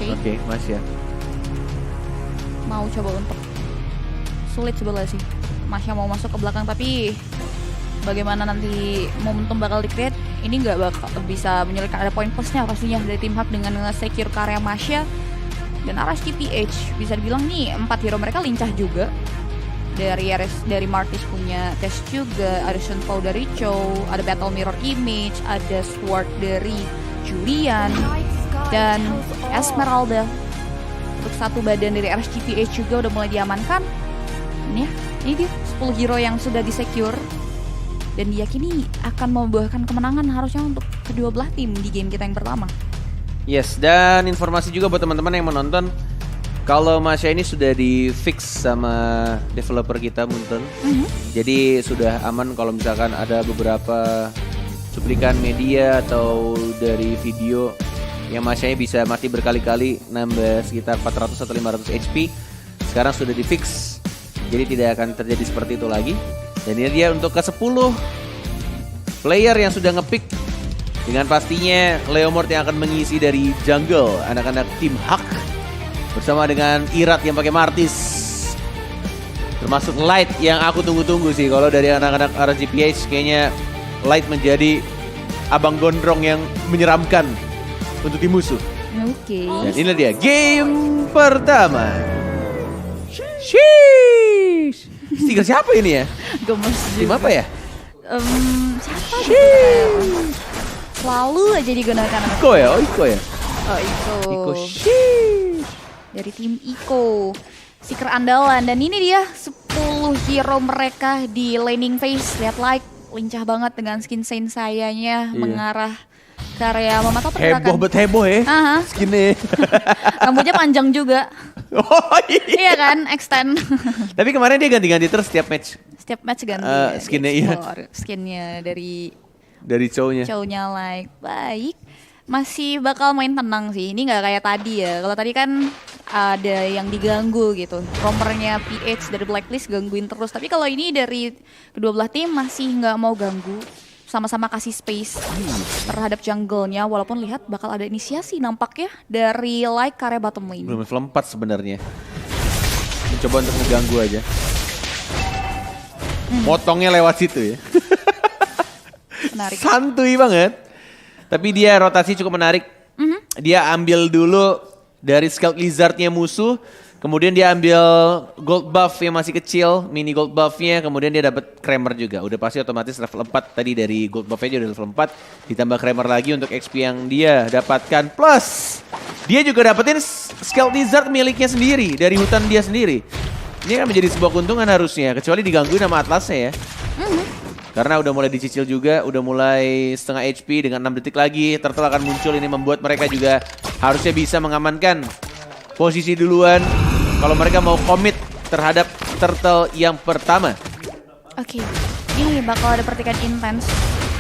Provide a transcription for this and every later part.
Oke, Masya. Mau coba untuk sulit sebelah sih. Masya mau masuk ke belakang tapi bagaimana nanti momentum bakal di-create, ini nggak bakal bisa menyulitkan. Ada poin plusnya pastinya dari tim Hak dengan nge-secure karya Masya dan RSGPH. Bisa dibilang nih 4 hero mereka lincah juga. Dari Martis punya Test juga, ada Shenpao dari Chow, ada Battle Mirror Image, ada Sword dari Julian, dan Esmeralda. Untuk satu badan dari RSGPH juga udah mulai diamankan. Ini ya, ini dia 10 hero yang sudah di-secure dan diyakini akan membuahkan kemenangan harusnya untuk kedua belah tim di game kita yang pertama. Yes, dan informasi juga buat teman-teman yang menonton, kalau Masya ini sudah di fix sama developer kita Munten. Jadi sudah aman kalau misalkan ada beberapa cuplikan media atau dari video yang Masya bisa mati berkali-kali, nambah sekitar 400 atau 500 HP. Sekarang sudah di fix, jadi tidak akan terjadi seperti itu lagi. Dan ini dia untuk ke-10 player yang sudah ngepick. Dengan pastinya Leomord yang akan mengisi dari jungle anak-anak tim Hak, bersama dengan Irat yang pakai Martis. Termasuk Light yang aku tunggu-tunggu sih. Kalau dari anak-anak RSGPH kayaknya Light menjadi abang gondrong yang menyeramkan untuk tim musuh. Oke. Dan ini dia game pertama. Sheesh. Stiker siapa ini ya? Gemes Tim juga. apa ya? Siapa gitu? Selalu aja digunakan. Iko ya? Oh Iko ya? Oh Iko. Iko sheesh. Dari tim Iko, seeker andalan. Dan ini dia 10 hero mereka di laning phase. Lihat like, lincah banget dengan skin Saint sayanya mengarah ke area memantau pergerakan. Heboh ya Aha. skinnya. Rambutnya panjang juga. Oh Iya kan, extend. Tapi kemarin dia ganti-ganti terus setiap match Setiap match ganti skinnya, iya. Skinnya dari dari cowoknya. cowoknya like. Baik. Masih bakal main tenang sih. Ini nggak kayak tadi ya. Kalau tadi kan ada yang diganggu gitu. Romernya PH dari Blacklist gangguin terus. Tapi kalau ini dari kedua belah tim masih nggak mau ganggu. Sama-sama kasih space terhadap jungle-nya. Walaupun lihat bakal ada inisiasi nampaknya dari like karya bottom lane. Belum level 4 sebenarnya. Mencoba untuk ngeganggu aja. Motongnya lewat situ ya. Menarik. Santuy banget. Tapi dia rotasi cukup menarik. Dia ambil dulu dari Scalp Lizard-nya musuh. Kemudian dia ambil gold buff yang masih kecil, mini gold buff-nya. Kemudian dia dapat Kramer juga. Udah pasti otomatis level 4 tadi dari gold buff-nya udah level 4. Ditambah Kramer lagi untuk XP yang dia dapatkan. Plus dia juga dapetin Scalp Lizard miliknya sendiri dari hutan dia sendiri. Ini kan menjadi sebuah keuntungan harusnya. Kecuali digangguin sama Atlasnya ya. Karena udah mulai dicicil juga, udah mulai setengah HP dengan 6 detik lagi. Turtle akan muncul, ini membuat mereka juga harusnya bisa mengamankan posisi duluan. Kalau mereka mau komit terhadap Turtle yang pertama. Oke, ini bakal ada pertikan intens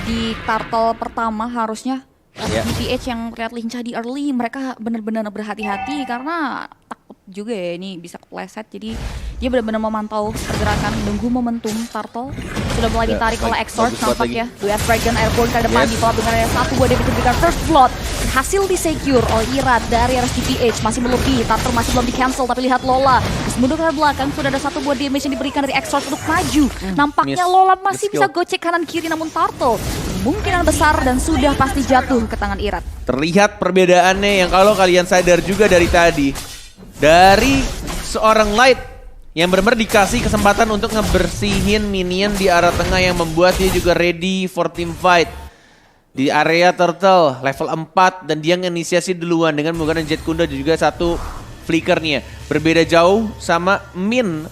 di Turtle pertama harusnya. DPH yang terlihat lincah di early, mereka benar-benar berhati-hati karena takut juga ya ini bisa kepleset. Jadi dia benar-benar memantau pergerakan, menunggu momentum. Turtle sudah mulai ditarik oleh Exort nampaknya. US Dragon Airborne ke depan ditolak dengan ada satu buah damage diberikan first blood. Hasil di-secure oleh Irat dari RSGPH masih melebih. Turtle masih belum di-cancel tapi lihat Lola mundur ke belakang, sudah ada satu buah damage yang diberikan dari Exort untuk maju. Nampaknya Lola masih bisa gocek kanan kiri namun Turtle kemungkinan besar dan sudah pasti jatuh ke tangan Irat. Terlihat perbedaannya yang kalau kalian sadar juga dari tadi. Dari seorang Light yang benar-benar dikasih kesempatan untuk ngebersihin minion di area tengah yang membuat dia juga ready for team fight. Di area Turtle level 4 dan dia nginisiasi duluan dengan menggunakan Jet Kunda dan juga satu flickernya. Berbeda jauh sama Min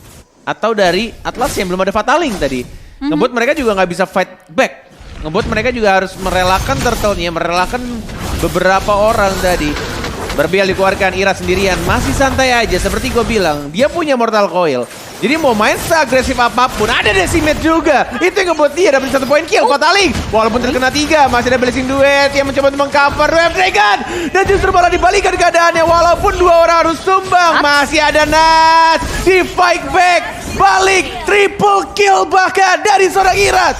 atau dari Atlas yang belum ada Fataling tadi. Ngebuat mereka juga nggak bisa fight back. Ngebuat mereka juga harus merelakan Turtle-nya, merelakan beberapa orang tadi. Berbial dikeluarkan, Irat sendirian, masih santai aja seperti gue bilang. Dia punya Mortal Coil. Jadi mau main seagresif apapun, ada Decimate juga. Itu yang ngebuat dia dapat 1 poin kill, Fataling. Walaupun terkena 3, masih ada Blessing Duet yang mencoba untuk meng-cover Wave Dragon. Dan justru malah dibalikan keadaannya walaupun 2 orang harus tumbang. Masih ada Nats di fight back. Balik, triple kill bahkan dari seorang Irat.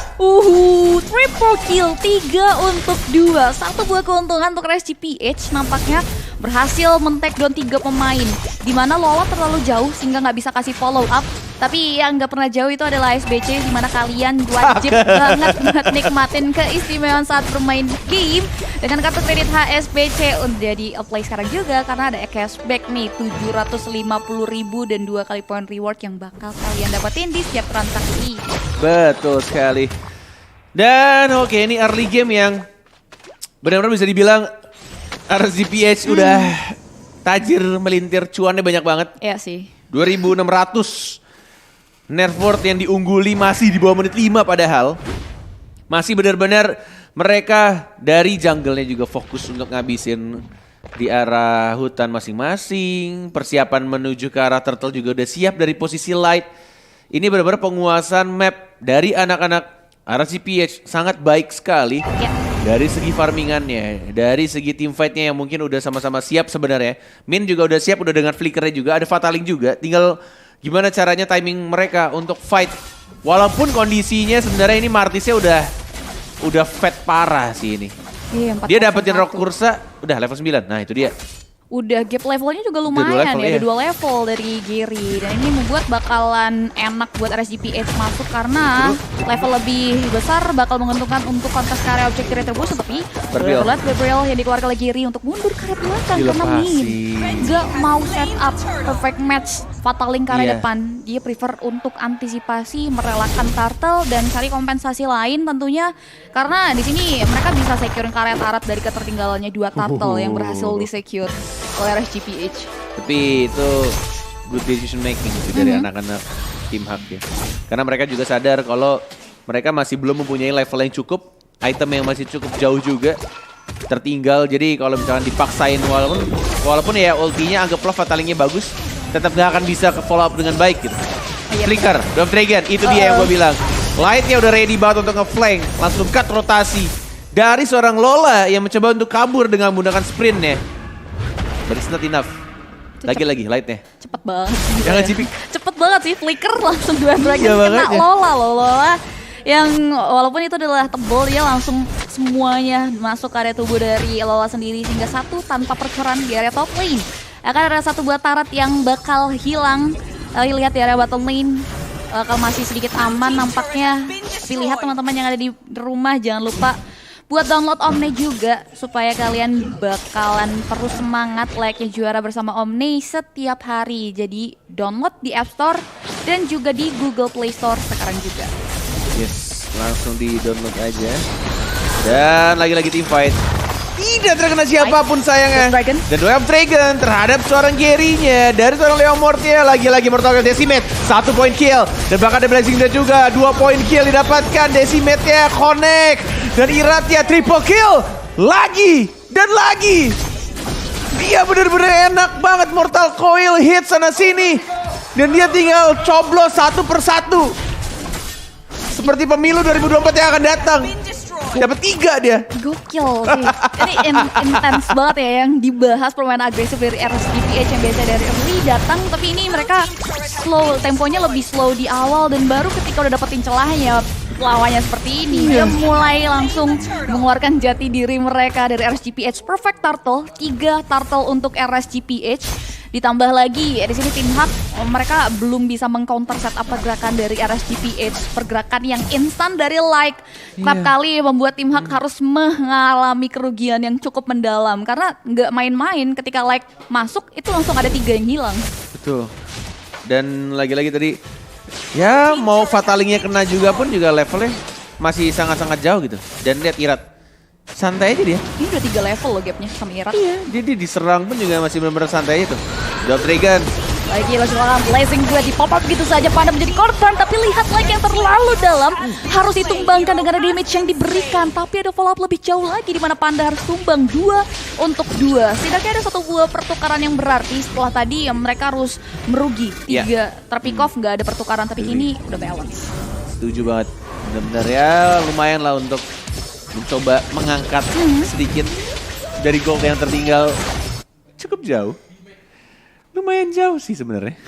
Triple kill, 3 untuk 2. Satu buah keuntungan untuk RSGPH nampaknya berhasil men-take down 3 pemain. Dimana Lola terlalu jauh sehingga nggak bisa kasih follow up. Tapi yang nggak pernah jauh itu adalah SBC, dimana kalian wajib banget buat nikmatin keistimewaan saat bermain game dengan kartu kredit HSBC. Jadi apply sekarang juga karena ada cashback nih 750.000 dan 2 kali point reward yang bakal kalian dapetin di setiap transaksi. Betul sekali. Dan oke, ini early game yang benar-benar bisa dibilang RSGPH udah tajir melintir, cuannya banyak banget. Iya sih. 2.600 nerf worth yang diungguli masih di bawah menit 5 padahal. Masih benar-benar mereka dari jungle-nya juga fokus untuk ngabisin di arah hutan masing-masing. Persiapan menuju ke arah turtle juga udah siap dari posisi light. Ini benar-benar penguasaan map dari anak-anak RSGPH sangat baik sekali. Ya. Dari segi farmingannya, dari segi team fight-nya yang mungkin udah sama-sama siap sebenarnya. Min juga udah siap, udah dengan flickernya juga, ada Fataling juga. Tinggal gimana caranya timing mereka untuk fight. Walaupun kondisinya sebenarnya ini Martisnya udah fat parah sih ini. Iya, Dia dapetin Rock Kursa, udah level 9. Nah itu dia. Udah gap levelnya juga Udah lumayan level, ya, iya. ada 2 level dari Gary. Dan ini membuat bakalan enak buat RSGPH masuk karena level lebih besar bakal menguntungkan untuk kontes karya objek retribus. Tapi Gabriel. lihat Gabriel yang dikeluarkan oleh Gary untuk mundur ke arah belakang karena Dilepasin. Nggak mau set up perfect match Fataling ke arah Iya. depan. Dia prefer untuk antisipasi, merelakan turtle dan cari kompensasi lain tentunya. Karena di sini mereka bisa secure karet-karet dari ketertinggalannya 2 turtle yang berhasil di-secure oleh RSGPH. Tapi itu good decision making sih dari anak-anak tim Hak ya. Karena mereka juga sadar kalau mereka masih belum mempunyai level yang cukup, item yang masih cukup jauh juga tertinggal. Jadi kalau misalkan dipaksain walaupun ya ultinya anggaplah Fatalingnya bagus, tetap gak akan bisa ke follow up dengan baik gitu. Iya, Flicker, Dove Dragon, itu dia yang gue bilang. Lightnya udah ready banget untuk nge-flank, langsung cut rotasi dari seorang Lola yang mencoba untuk kabur dengan menggunakan sprintnya. But it's not enough. Lagi-lagi lightnya. Cepet banget. Jangan cipik. Cepet banget sih, flicker langsung 2 dragon Iya kena makanya. Lola yang walaupun itu adalah tebal, dia langsung semuanya masuk ke area tubuh dari Lola sendiri sehingga satu tanpa perkeran di area top lane. Akan ada satu buah tarat yang bakal hilang. Lihat di area bottom lane bakal masih sedikit aman nampaknya. Tapi lihat teman-teman yang ada di rumah, jangan lupa buat download Omne juga supaya kalian bakalan terus semangat layaknya juara bersama Omne setiap hari. Jadi download di App Store dan juga di Google Play Store sekarang juga. Yes, langsung di-download aja. Dan lagi-lagi team fight. Tidak terkena siapapun sayangnya. Dragon. Dan Dove Dragon terhadap seorang Gary-nya. Dari seorang Leo Mortia lagi-lagi Mortal Decimate. 1 point kill. Dan bahkan ada Blazing Death juga. 2 point kill didapatkan. Decimate-nya connect. Dan Iratnya triple kill. Lagi. Dan lagi. Dia benar-benar enak banget. Mortal Coil hit sana sini. Dan dia tinggal coblos satu persatu. Seperti pemilu 2024 yang akan datang. Dapat 3 dia. Gokil sih. Ini intens banget ya yang dibahas permainan agresif dari RSGPH yang biasa dari early datang. Tapi ini mereka slow, temponya lebih slow di awal. Dan baru ketika udah dapetin celahnya lawannya seperti ini, dia mulai langsung mengeluarkan jati diri mereka dari RSGPH. Perfect turtle, 3 turtle untuk RSGPH. Ditambah lagi di sini tim Hak mereka belum bisa mengcounter setup pergerakan dari RSGPH, pergerakan yang instan dari Like. Kerap kali membuat tim Hak harus mengalami kerugian yang cukup mendalam karena nggak main-main ketika Like masuk itu langsung ada 3 yang hilang. Betul. Dan lagi-lagi tadi ya mau Fatalingnya kena juga pun juga levelnya masih sangat-sangat jauh gitu. Dan lihat Irat. Santai aja dia. Ini udah 3 level loh gapnya sama Irat. Iya, jadi diserang pun juga masih benar-benar santai aja tuh. Dove Dragon. Lagi langsung blazing juga di pop up gitu saja pada menjadi korban. Tapi lihat like yang terlalu dalam harus ditumbangkan dengan damage yang diberikan. Tapi ada follow up lebih jauh lagi di mana Panda harus tumbang 2 untuk 2. Setidaknya ada satu buah pertukaran yang berarti setelah tadi yang mereka harus merugi 3 terpick off nggak ada pertukaran. Tapi ini udah balance. Setuju banget. Benar-benar ya lumayan lah untuk mencoba mengangkat sedikit dari gold yang tertinggal. Cukup jauh. Lumayan jauh sih sebenarnya.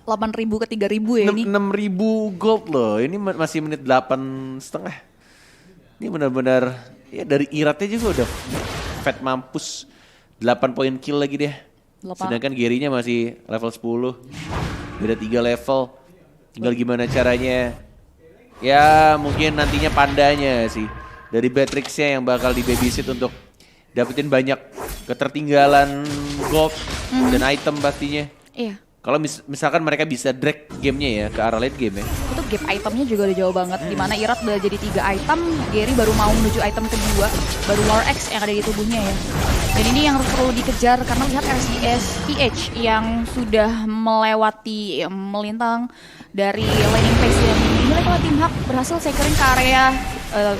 8.000 ke 3.000 ya ini. 6.000 gold loh. Ini masih menit 8,5. Ini benar-benar ya dari Iratnya juga udah fat mampus. 8 poin kill lagi dia. Sedangkan Gary-nya masih level 10. Beda 3 level. Tinggal gimana caranya. Ya mungkin nantinya pandanya sih. Dari Beatrix-nya yang bakal di babysit untuk dapetin banyak ketertinggalan gold dan item pastinya. Iya. Kalau misalkan mereka bisa drag gamenya ya ke arah late game ya. Itu gap itemnya juga udah jauh banget. Dimana Irat udah jadi 3 item, Gary baru mau menuju item kedua, baru War X yang ada di tubuhnya ya. Dan ini yang perlu dikejar karena lihat RCS PH yang sudah melintang dari laning phase yang dimiliki oleh tim Hak berhasil securing ke area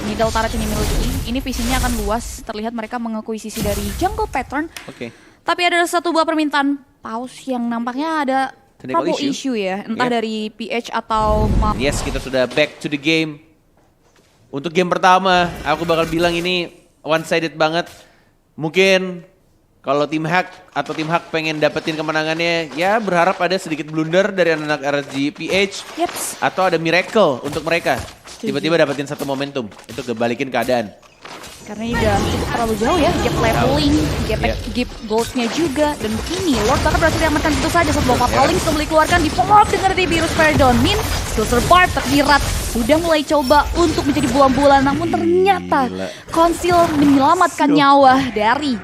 middle turret yang dimiliki. Ini visinya akan luas, terlihat mereka mengakuisisi dari jungle pattern. Oke. Tapi ada satu buah permintaan pause yang nampaknya ada trouble issue ya, entah dari PH atau Yes, kita sudah back to the game. Untuk game pertama, aku bakal bilang ini one-sided banget. Mungkin kalau tim Hack atau tim Hack pengen dapetin kemenangannya, ya berharap ada sedikit blunder dari anak RSG PH. Yeps. Atau ada miracle untuk mereka. Tiba-tiba dapetin satu momentum untuk ngebalikin keadaan. Karena ini udah cukup terlalu jauh ya, gap leveling, gap goldnya juga. Dan begini, Lord bahkan berhasil diamankan tentu saja saat Bopa Paling sudah mulai keluarkan di follow-up dengan di virus Peridon. Min, skill survive terhirat, sudah mulai coba untuk menjadi bulan-bulan. Namun ternyata Konsil menyelamatkan nyawa dari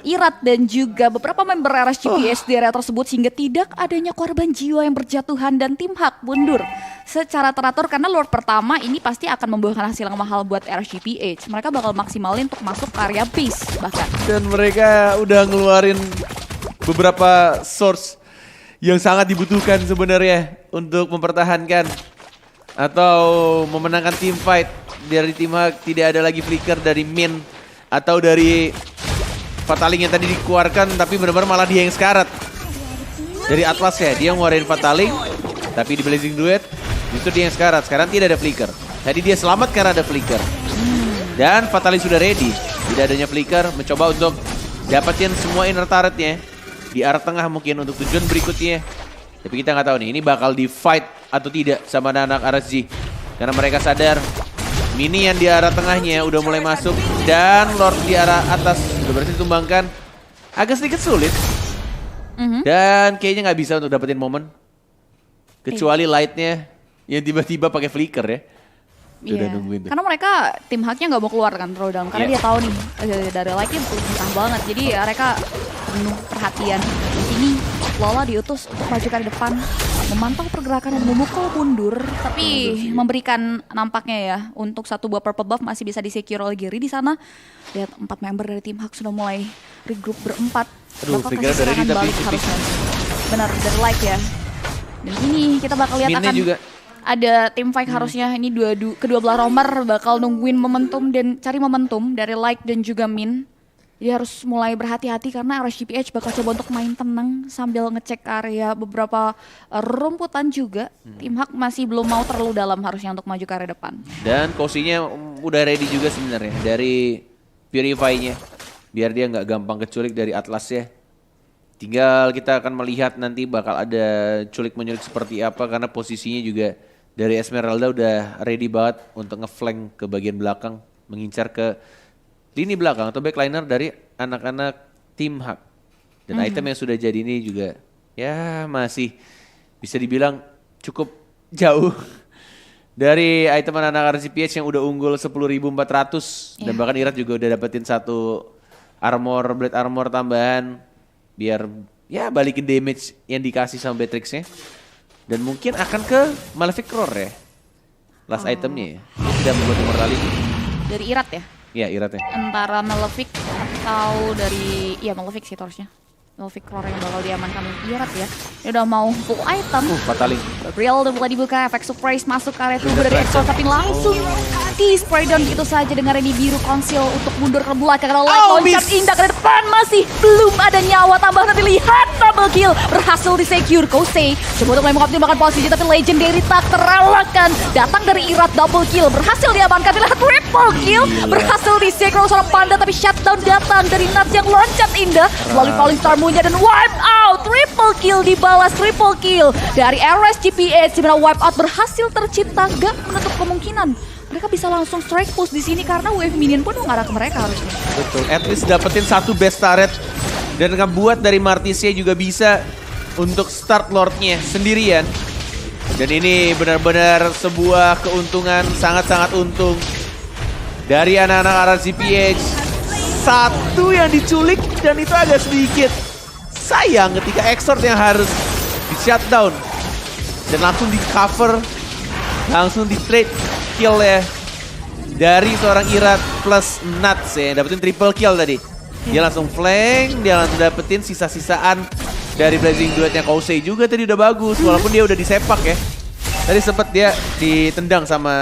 Irat dan juga beberapa member RSGPS di area tersebut. Sehingga tidak adanya korban jiwa yang berjatuhan dan tim Hak mundur secara teratur. Karena Lord pertama ini pasti akan membuahkan hasil yang mahal buat RSGPH. Mereka bakal maksimalin untuk masuk ke area base bahkan. Dan mereka udah ngeluarin beberapa source yang sangat dibutuhkan sebenarnya untuk mempertahankan atau memenangkan team fight. Dari tim Hak tidak ada lagi flicker dari Min atau dari Fataling yang tadi dikeluarkan, tapi benar-benar malah dia yang sekarat. Dari Atlas ya, dia ngeluarin Fataling, tapi di Blazing Duet justru dia yang sekarat. Sekarang tidak ada flicker. Tadi dia selamat karena ada flicker. Dan Fataling sudah ready. Tidak adanya flicker, mencoba untuk dapetin semua inner turretnya di arah tengah mungkin untuk tujuan berikutnya. Tapi kita nggak tahu nih, ini bakal di fight atau tidak sama anak RSG. Karena mereka sadar minion di arah tengahnya udah mulai masuk dan Lord di arah atas udah berhasil ditumbangkan. Agak sedikit sulit. Dan kayaknya nggak bisa untuk dapetin momen. Kecuali lightnya yang tiba-tiba pakai flicker ya. Iya, karena mereka tim Haknya nggak mau keluar kan terlalu dalam. Karena dia tahu nih dari like-nya mentah banget. Jadi mereka penuh perhatian. Di sini Lola diutus untuk maju ke depan, memantau pergerakan dan memukul mundur. Tapi memberikan nampaknya ya untuk satu buah purple buff masih bisa disecure oleh Gary di sana. Lihat 4 member dari tim Hak sudah mulai regroup berempat. Aduh, pikirnya dari ini tapi harusnya. Benar, dari like ya. Dan ini kita bakal lihat Minnya akan juga ada tim fight harusnya. Ini kedua belah romer bakal nungguin momentum dan cari momentum dari like dan juga Min. Jadi harus mulai berhati-hati karena RSGPH bakal coba untuk main tenang sambil ngecek area beberapa rumputan juga. Tim Hak masih belum mau terlalu dalam harusnya untuk maju ke area depan. Dan Kosinya udah ready juga sebenarnya dari Purify-nya. Biar dia nggak gampang keculik dari Atlas ya. Tinggal kita akan melihat nanti bakal ada culik-menyulik seperti apa karena posisinya juga dari Esmeralda udah ready banget untuk ngeflank ke bagian belakang, mengincar ke lini belakang atau backliner dari anak-anak tim Hak. Dan item yang sudah jadi ini juga ya masih bisa dibilang cukup jauh dari item anak-anak RCPH yang udah unggul 10.400 dan bahkan Irat juga udah dapetin satu blade armor tambahan biar ya balikin damage yang dikasih sama Beatrix-nya. Dan mungkin akan ke Malefic Roar ya. Last itemnya ya. Tidak membuat immortality. Dari Irat ya? Iya, Iratnya. Antara Malefic atau dari Malefic sih harusnya. Malefic Roar yang bakal diamankan Irat ya. Dia udah mau full item. Fataling. Real udah mulai dibuka, efek surprise masuk ke area tubuh dari Exo tapi langsung di spray down gitu saja dengan ready biru Konsil untuk mundur ke belakang karena light loncat indah ke depan masih belum ada nyawa tambah nanti lihat double kill berhasil di secure. Kosei coba untuk mulai mengoptimalkan posisi tapi Legendary tak terelakkan datang dari Irat double kill berhasil diamankan lihat triple kill berhasil di secure seorang panda tapi shutdown datang dari Nats yang loncat indah melalui Falling Star Moon dan wipe out triple kill, dibalas triple kill dari RSGPH, di mana wipeout berhasil tercipta. Gak menutup kemungkinan mereka bisa langsung strike push di sini karena wave minion pun mengarah ke mereka harusnya. Betul, at least dapetin satu best turret dan ngebuat dari Martisya juga bisa untuk start Lordnya sendirian. Dan ini benar-benar sebuah keuntungan sangat-sangat untung dari anak-anak RSGPH. Satu yang diculik dan itu agak sedikit sayang ketika Exort yang harus di shutdown dan langsung di cover, langsung di trade kill ya dari seorang Irat plus Nuts ya, dapetin triple kill tadi. Dia langsung flank, dia langsung dapetin sisa-sisaan dari Blazing Duetnya Kosei juga tadi udah bagus walaupun dia udah disepak ya. Tadi sempet dia ditendang sama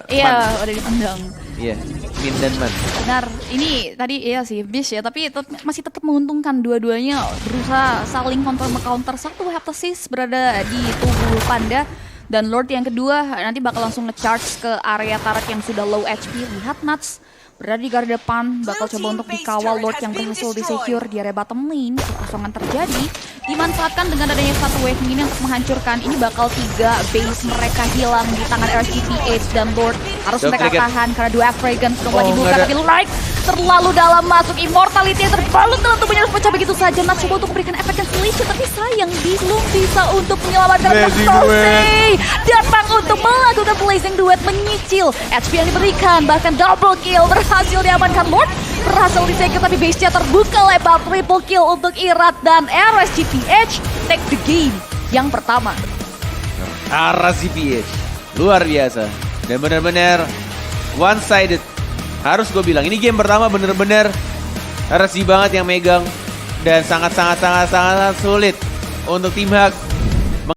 Iya, udah ditendang. Iya, Min dan Man. Benar, ini tadi iya sih bis ya, tapi masih tetap menguntungkan dua-duanya berusaha saling counter. Satu Heptasis berada di tubuh Panda dan Lord yang kedua nanti bakal langsung nge-charge ke area turret yang sudah low HP. Lihat Nuts berada di garda depan, bakal coba untuk dikawal Lord yang berhasil di-secure di area bottom lane. Kekosongan terjadi, dimanfaatkan dengan adanya satu wave ini untuk menghancurkan. Ini bakal 3 base mereka hilang di tangan RSGPH dan Lord. Harus mereka tahan karena 2 Fragrance sudah mulai dibuka, tapi Light terlalu dalam masuk. Immortality yang terbalut dalam tubuhnya harus pecah begitu saja. Nuts coba untuk memberikan efek yang selisih, tapi sayang belum bisa untuk menyelamatkan Kosei. Datang untuk melakukan Blazing Duet, menyicil HP yang diberikan, bahkan double kill berhasil diamankan. Lord berhasil di-secure tapi base-nya terbuka lebar. Triple kill untuk Irat dan RSGPH take the game yang pertama. RSGPH luar biasa dan benar-benar one sided. Harus gue bilang ini game pertama bener-bener RSG banget yang megang dan sangat sulit untuk tim Hak